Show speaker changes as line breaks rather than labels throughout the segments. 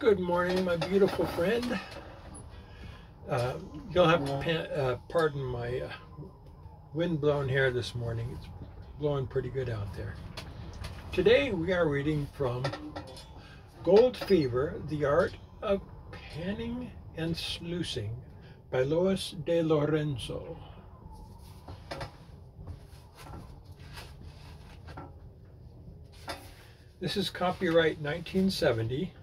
Good morning, my beautiful friend. You'll have to pardon my wind-blown hair this morning. It's blowing pretty good out there. Today we are reading from Gold Fever, The Art of Panning and Sluicing by Lois de Lorenzo. This is copyright 1970.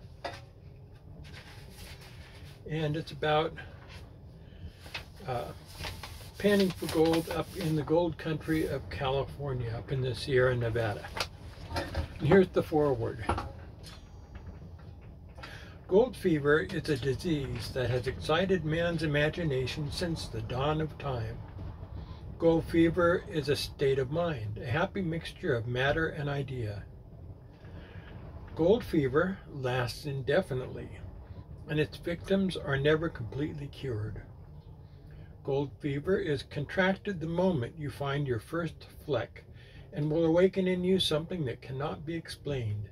And it's about panning for gold up in the gold country of California, up in the Sierra Nevada. And here's the foreword. Gold fever is a disease that has excited man's imagination since the dawn of time. Gold fever is a state of mind, a happy mixture of matter and idea. Gold fever lasts indefinitely, and its victims are never completely cured. Gold fever is contracted the moment you find your first fleck and will awaken in you something that cannot be explained.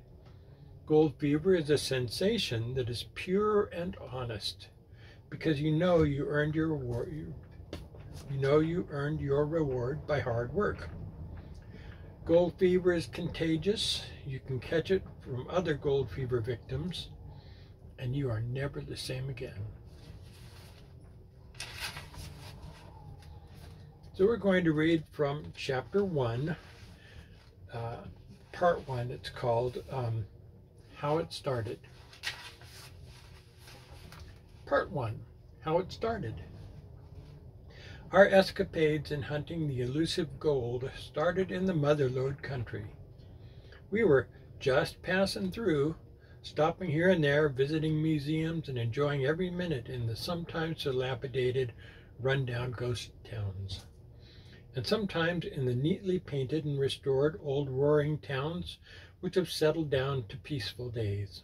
Gold fever is a sensation that is pure and honest because you know you earned your reward by hard work. Gold fever is contagious. You can catch it from other gold fever victims, and you are never the same again. So we're going to read from chapter 1, part 1. It's called How It Started. Part 1, How It Started. Our escapades in hunting the elusive gold started in the Motherlode country. We were just passing through, stopping here and there, visiting museums, and enjoying every minute in the sometimes dilapidated, run-down ghost towns, and sometimes in the neatly painted and restored old roaring towns which have settled down to peaceful days.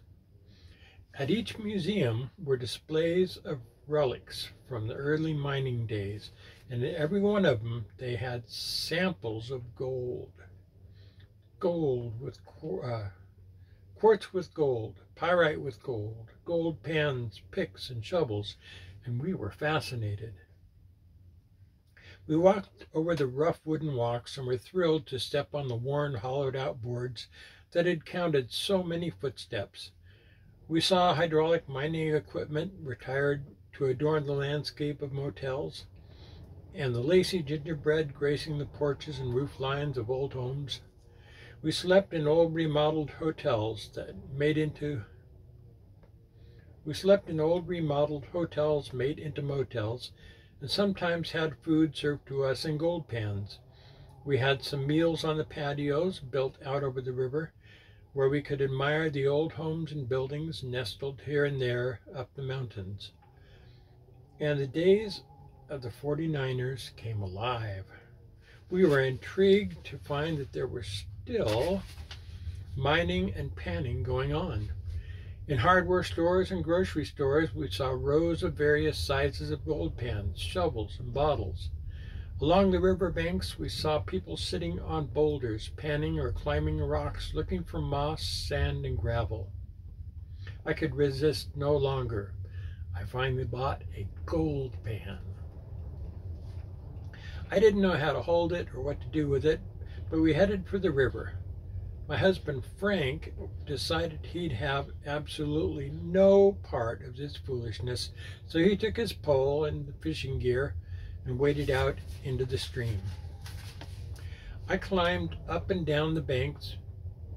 At each museum were displays of relics from the early mining days, and in every one of them they had samples of gold. Gold with quartz with gold, pyrite with gold, gold pans, picks, and shovels, and we were fascinated. We walked over the rough wooden walks and were thrilled to step on the worn, hollowed-out boards that had counted so many footsteps. We saw hydraulic mining equipment retired to adorn the landscape of motels, and the lacy gingerbread gracing the porches and roof lines of old homes. We slept in old remodeled hotels made into motels, and sometimes had food served to us in gold pans. We had some meals on the patios built out over the river, where we could admire the old homes and buildings nestled here and there up the mountains. And the days of the 49ers came alive. We were intrigued to find that there were still mining and panning going on. In hardware stores and grocery stores, we saw rows of various sizes of gold pans, shovels, and bottles. Along the river banks, we saw people sitting on boulders, panning or climbing rocks, looking for moss, sand, and gravel. I could resist no longer. I finally bought a gold pan. I didn't know how to hold it or what to do with it, but we headed for the river. My husband, Frank, decided he'd have absolutely no part of this foolishness, so he took his pole and the fishing gear and waded out into the stream. I climbed up and down the banks,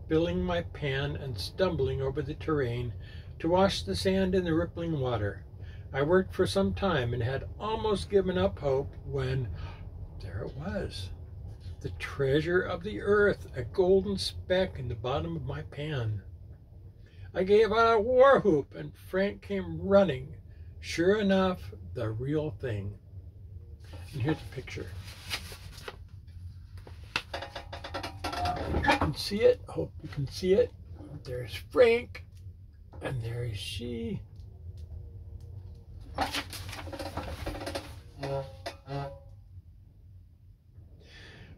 filling my pan and stumbling over the terrain to wash the sand in the rippling water. I worked for some time and had almost given up hope when there it was. The treasure of the earth, a golden speck in the bottom of my pan. I gave out a war whoop and Frank came running. Sure enough, the real thing. And here's a picture. You can see it. I hope you can see it. There's Frank, and there is she.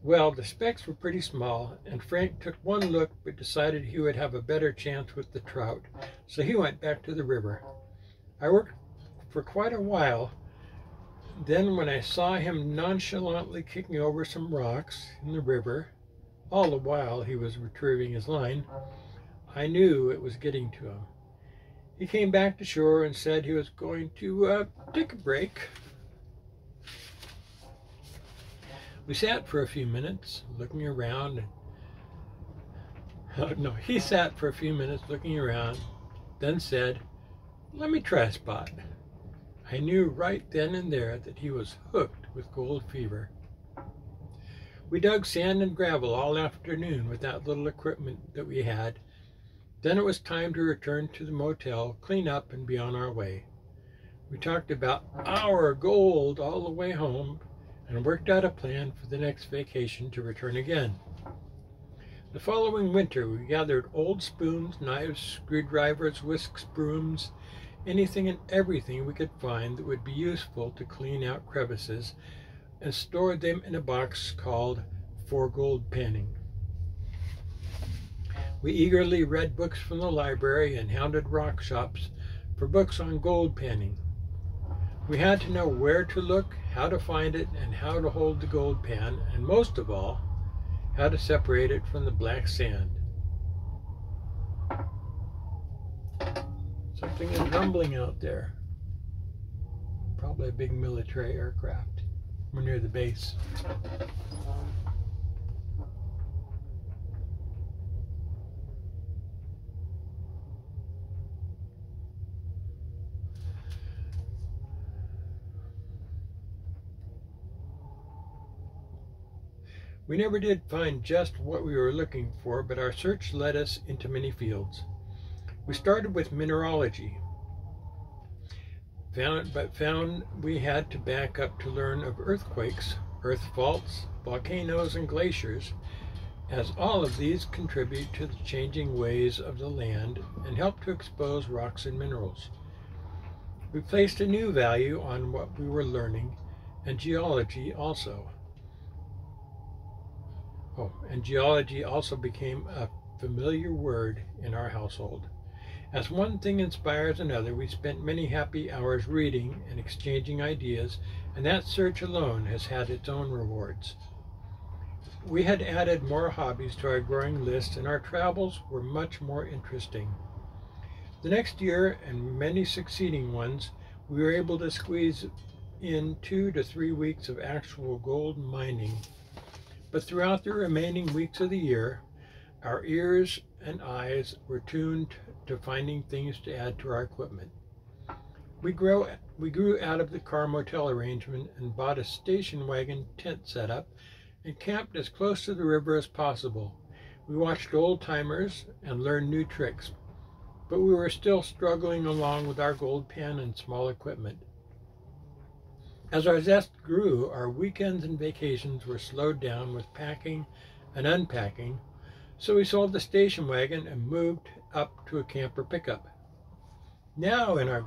Well, the specks were pretty small, and Frank took one look but decided he would have a better chance with the trout, so he went back to the river. I worked for quite a while. Then when I saw him nonchalantly kicking over some rocks in the river, all the while he was retrieving his line, I knew it was getting to him. He came back to shore and said he was going to take a break. We sat for a few minutes looking around. He sat for a few minutes looking around, then said, "Let me try a spot." I knew right then and there that he was hooked with gold fever. We dug sand and gravel all afternoon with that little equipment that we had. Then it was time to return to the motel, clean up, and be on our way. We talked about our gold all the way home and worked out a plan for the next vacation to return again. The following winter, we gathered old spoons, knives, screwdrivers, whisks, brooms, anything and everything we could find that would be useful to clean out crevices, and stored them in a box called For Gold Panning. We eagerly read books from the library and hounded rock shops for books on gold panning. We had to know where to look, how to find it, and how to hold the gold pan, and most of all, how to separate it from the black sand. Something is rumbling out there. Probably a big military aircraft. We're near the base. We never did find just what we were looking for, but our search led us into many fields. We started with mineralogy, but found we had to back up to learn of earthquakes, earth faults, volcanoes, and glaciers, as all of these contribute to the changing ways of the land and help to expose rocks and minerals. We placed a new value on what we were learning, and geology also. And geology also became a familiar word in our household. As one thing inspires another, we spent many happy hours reading and exchanging ideas, and that search alone has had its own rewards. We had added more hobbies to our growing list, and our travels were much more interesting. The next year, and many succeeding ones, we were able to squeeze in 2 to 3 weeks of actual gold mining. But throughout the remaining weeks of the year, our ears and eyes were tuned to finding things to add to our equipment. We grew out of the car motel arrangement and bought a station wagon tent setup and camped as close to the river as possible. We watched old timers and learned new tricks, but we were still struggling along with our gold pan and small equipment. As our zest grew, our weekends and vacations were slowed down with packing and unpacking, so we sold the station wagon and moved up to a camper pickup. Now in our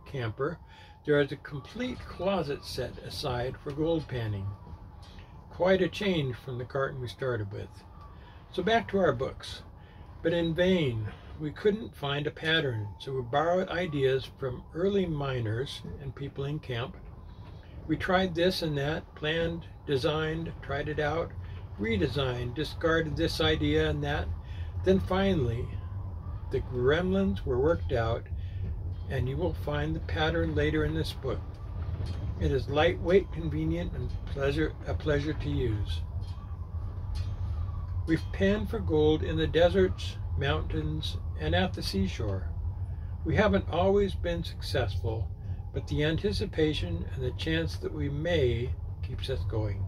camper, there is a complete closet set aside for gold panning. Quite a change from the carton we started with. So back to our books. But in vain, we couldn't find a pattern, so we borrowed ideas from early miners and people in camp. We tried this and that, planned, designed, tried it out, redesigned, discarded this idea and that. Then finally, the gremlins were worked out, and you will find the pattern later in this book. It is lightweight, convenient, and a pleasure to use. We've panned for gold in the deserts, mountains, and at the seashore. We haven't always been successful, but the anticipation and the chance that we may keeps us going.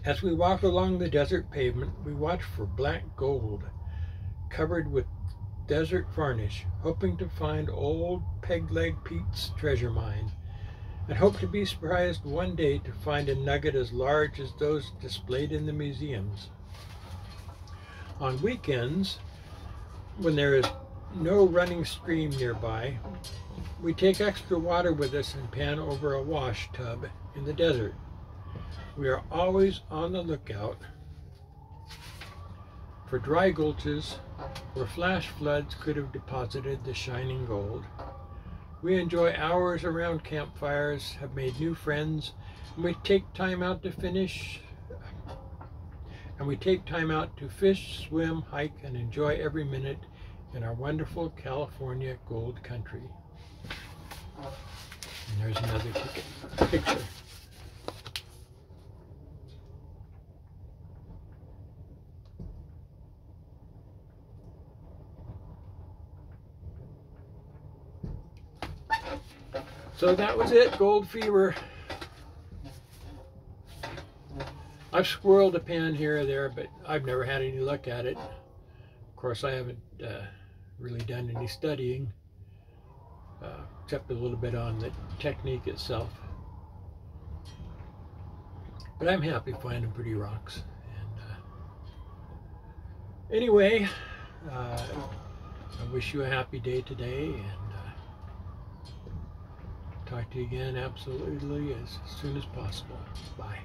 As we walk along the desert pavement, we watch for black gold covered with desert varnish, hoping to find old Peg-Leg Pete's treasure mine, and hope to be surprised one day to find a nugget as large as those displayed in the museums. On weekends, when there is no running stream nearby, we take extra water with us and pan over a wash tub in the desert. We are always on the lookout for dry gulches where flash floods could have deposited the shining gold. We enjoy hours around campfires, have made new friends, and we take time out to fish, swim, hike, and enjoy every minute in our wonderful California gold country. And there's another picture. So that was it, gold fever. I've squirreled a pan here or there, but I've never had any luck at it. Of course, I haven't really done any studying, except a little bit on the technique itself. But I'm happy finding pretty rocks. And anyway, I wish you a happy day today, and talk to you again absolutely as soon as possible. Bye.